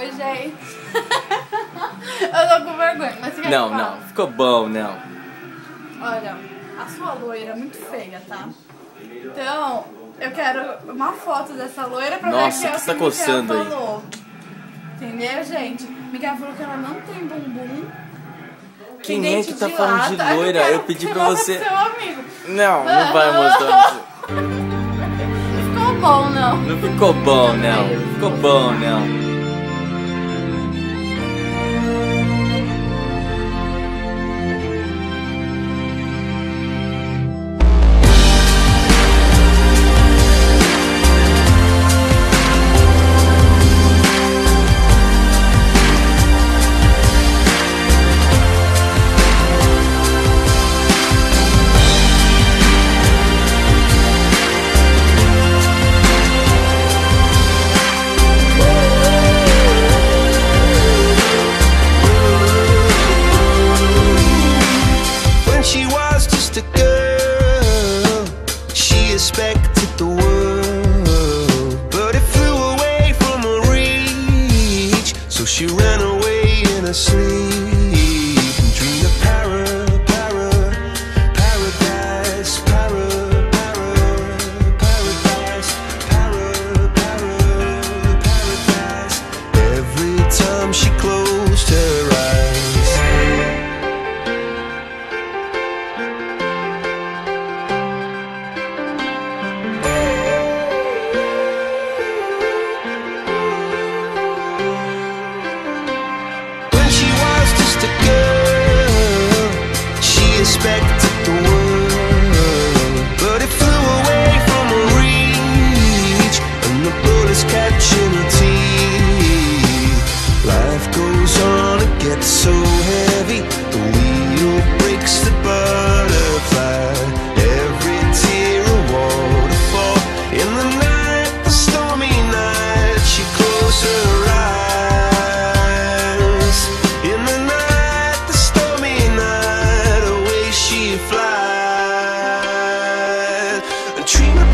Oi, gente. Eu tô com vergonha, mas você quer Não, que eu fale? não, ficou bom, não. Olha, a sua loira é muito feia, tá? Então, eu quero uma foto dessa loira pra Nossa, ver que o você tá que coçando Micael aí. falou. Entendeu, gente? Micael falou que ela não tem bumbum. Quem tem é que dente tá falando de lata. loira? quero Eu pedi que pra você... Seu amigo. Não, não vai mostrar. Não ficou bom, não. Não ficou bom, não. Ficou bom, não. Expected the world, but it flew away from her reach. So she ran away in her sleep and dreamed of paradise, paradise. Every time she closed her eyes. Expected the world, but it flew away from her reach, and the bullets catching her teeth. Life goes on, it gets so heavy, the wheel breaks the butterfly. Every tear a waterfall. In the night, the stormy night, she closed her eyes. In the night, the stormy night, she flies and dream of